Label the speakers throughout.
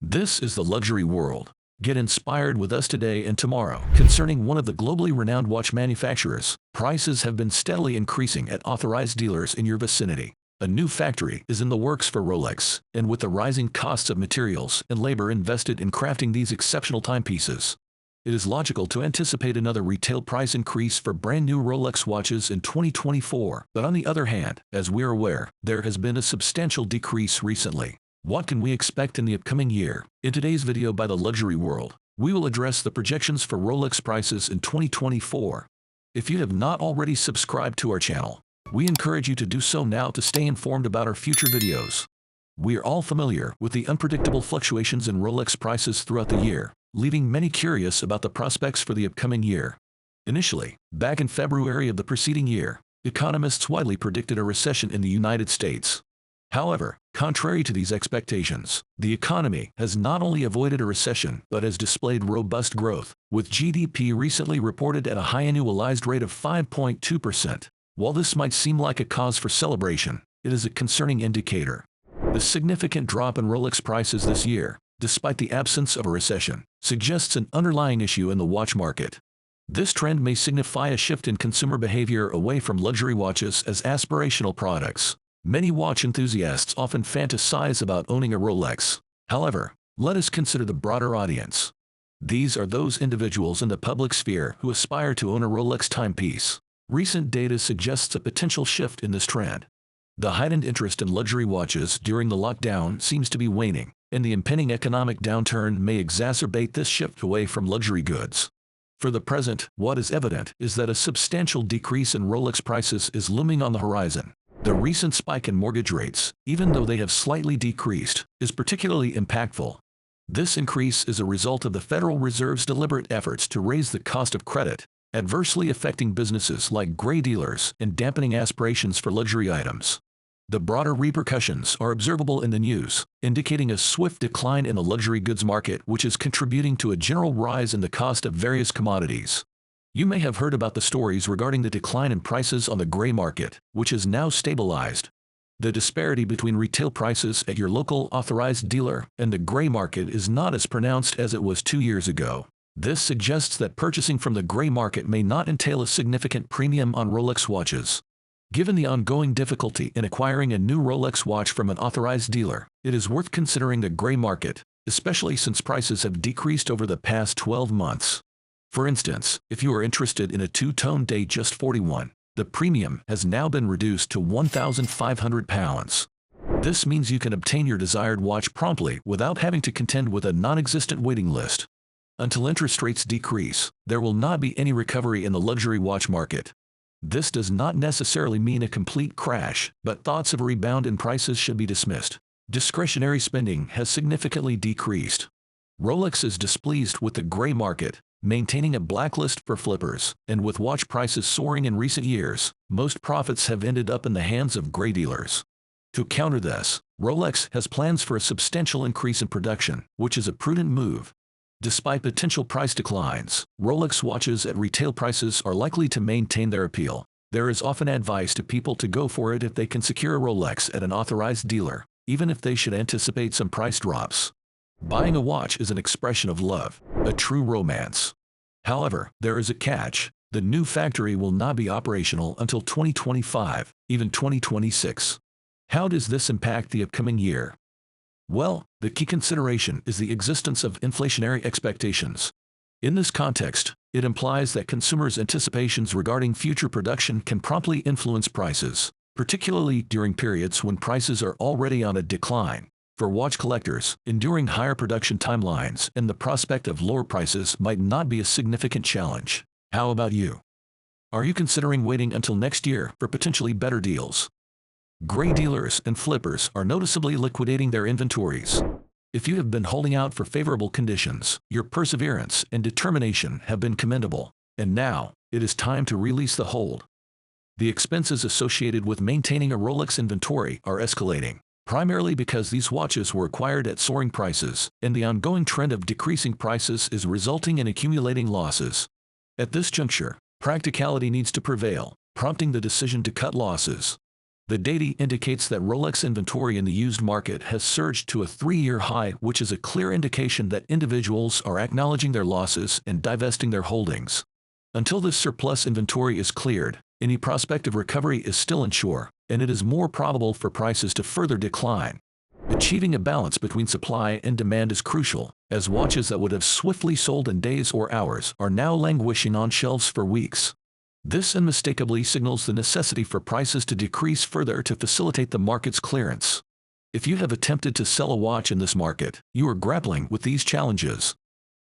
Speaker 1: This is the luxury world. Get inspired with us today and tomorrow. Concerning one of the globally renowned watch manufacturers, prices have been steadily increasing at authorized dealers in your vicinity. A new factory is in the works for Rolex, and with the rising costs of materials and labor invested in crafting these exceptional timepieces, it is logical to anticipate another retail price increase for brand new Rolex watches in 2024. But on the other hand, as we are aware, there has been a substantial decrease recently. What can we expect in the upcoming year? In today's video by the Luxury World, we will address the projections for Rolex prices in 2024. If you have not already subscribed to our channel, we encourage you to do so now to stay informed about our future videos. We are all familiar with the unpredictable fluctuations in Rolex prices throughout the year, leaving many curious about the prospects for the upcoming year. Initially, back in February of the preceding year, economists widely predicted a recession in the United States. However, contrary to these expectations, the economy has not only avoided a recession but has displayed robust growth, with GDP recently reported at a high annualized rate of 5.2%. While this might seem like a cause for celebration, it is a concerning indicator. The significant drop in Rolex prices this year, despite the absence of a recession, suggests an underlying issue in the watch market. This trend may signify a shift in consumer behavior away from luxury watches as aspirational products. Many watch enthusiasts often fantasize about owning a Rolex. However, let us consider the broader audience. These are those individuals in the public sphere who aspire to own a Rolex timepiece. Recent data suggests a potential shift in this trend. The heightened interest in luxury watches during the lockdown seems to be waning, and the impending economic downturn may exacerbate this shift away from luxury goods. For the present, what is evident is that a substantial decrease in Rolex prices is looming on the horizon. The recent spike in mortgage rates, even though they have slightly decreased, is particularly impactful. This increase is a result of the Federal Reserve's deliberate efforts to raise the cost of credit, adversely affecting businesses like gray dealers and dampening aspirations for luxury items. The broader repercussions are observable in the news, indicating a swift decline in the luxury goods market, which is contributing to a general rise in the cost of various commodities. You may have heard about the stories regarding the decline in prices on the gray market, which is now stabilized. The disparity between retail prices at your local authorized dealer and the gray market is not as pronounced as it was 2 years ago. This suggests that purchasing from the gray market may not entail a significant premium on Rolex watches. Given the ongoing difficulty in acquiring a new Rolex watch from an authorized dealer, it is worth considering the gray market, especially since prices have decreased over the past 12 months. For instance, if you are interested in a two-tone Datejust 41, the premium has now been reduced to £1,500. This means you can obtain your desired watch promptly without having to contend with a non-existent waiting list. Until interest rates decrease, there will not be any recovery in the luxury watch market. This does not necessarily mean a complete crash, but thoughts of a rebound in prices should be dismissed. Discretionary spending has significantly decreased. Rolex is displeased with the gray market, maintaining a blacklist for flippers, and with watch prices soaring in recent years, most profits have ended up in the hands of gray dealers. To counter this, Rolex has plans for a substantial increase in production, which is a prudent move. Despite potential price declines, Rolex watches at retail prices are likely to maintain their appeal. There is often advice to people to go for it if they can secure a Rolex at an authorized dealer, even if they should anticipate some price drops. Buying a watch is an expression of love, a true romance. However, there is a catch. The new factory will not be operational until 2025, even 2026. How does this impact the upcoming year? Well, the key consideration is the existence of inflationary expectations. In this context, it implies that consumers' anticipations regarding future production can promptly influence prices, particularly during periods when prices are already on a decline. For watch collectors, enduring higher production timelines and the prospect of lower prices might not be a significant challenge. How about you? Are you considering waiting until next year for potentially better deals? Gray dealers and flippers are noticeably liquidating their inventories. If you have been holding out for favorable conditions, your perseverance and determination have been commendable, and now it is time to release the hold. The expenses associated with maintaining a Rolex inventory are escalating, primarily because these watches were acquired at soaring prices, and the ongoing trend of decreasing prices is resulting in accumulating losses. At this juncture, practicality needs to prevail, prompting the decision to cut losses. The data indicates that Rolex inventory in the used market has surged to a 3-year high, which is a clear indication that individuals are acknowledging their losses and divesting their holdings. Until this surplus inventory is cleared, any prospective recovery is still unsure, and it is more probable for prices to further decline. Achieving a balance between supply and demand is crucial, as watches that would have swiftly sold in days or hours are now languishing on shelves for weeks. This unmistakably signals the necessity for prices to decrease further to facilitate the market's clearance. If you have attempted to sell a watch in this market, you are grappling with these challenges.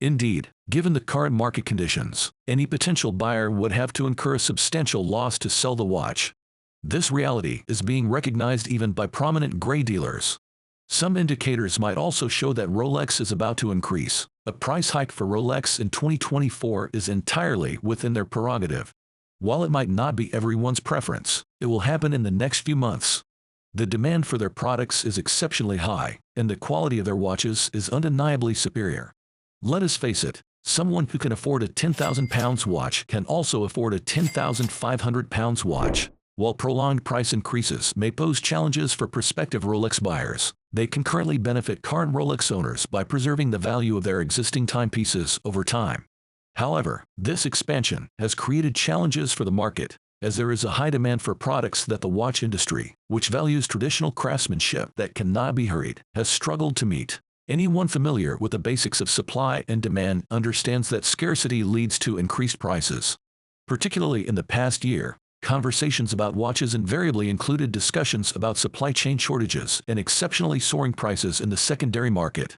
Speaker 1: Indeed, given the current market conditions, any potential buyer would have to incur a substantial loss to sell the watch. This reality is being recognized even by prominent gray dealers. Some indicators might also show that Rolex is about to increase. A price hike for Rolex in 2024 is entirely within their prerogative. While it might not be everyone's preference, it will happen in the next few months. The demand for their products is exceptionally high, and the quality of their watches is undeniably superior. Let us face it, someone who can afford a £10,000 watch can also afford a £10,500 watch. While prolonged price increases may pose challenges for prospective Rolex buyers, they can currently benefit current Rolex owners by preserving the value of their existing timepieces over time. However, this expansion has created challenges for the market, as there is a high demand for products that the watch industry, which values traditional craftsmanship that cannot be hurried, has struggled to meet. Anyone familiar with the basics of supply and demand understands that scarcity leads to increased prices. Particularly in the past year, conversations about watches invariably included discussions about supply chain shortages and exceptionally soaring prices in the secondary market.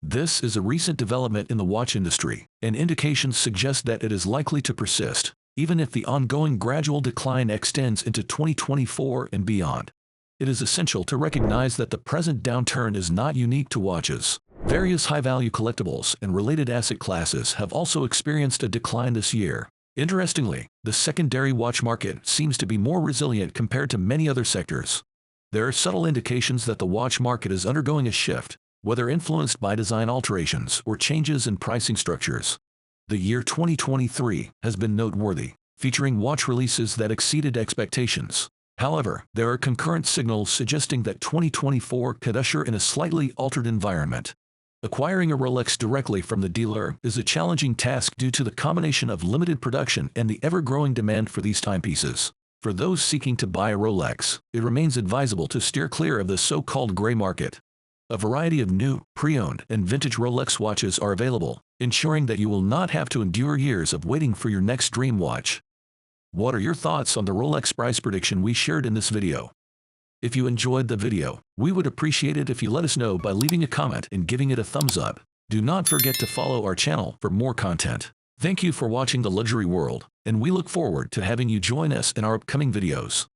Speaker 1: This is a recent development in the watch industry, and indications suggest that it is likely to persist, even if the ongoing gradual decline extends into 2024 and beyond. It is essential to recognize that the present downturn is not unique to watches. Various high-value collectibles and related asset classes have also experienced a decline this year. Interestingly, the secondary watch market seems to be more resilient compared to many other sectors. There are subtle indications that the watch market is undergoing a shift, whether influenced by design alterations or changes in pricing structures. The year 2023 has been noteworthy, featuring watch releases that exceeded expectations. However, there are concurrent signals suggesting that 2024 could usher in a slightly altered environment. Acquiring a Rolex directly from the dealer is a challenging task due to the combination of limited production and the ever-growing demand for these timepieces. For those seeking to buy a Rolex, it remains advisable to steer clear of the so-called gray market. A variety of new, pre-owned, and vintage Rolex watches are available, ensuring that you will not have to endure years of waiting for your next dream watch. What are your thoughts on the Rolex price prediction we shared in this video? If you enjoyed the video, we would appreciate it if you let us know by leaving a comment and giving it a thumbs up. Do not forget to follow our channel for more content. Thank you for watching The Luxury World, and we look forward to having you join us in our upcoming videos.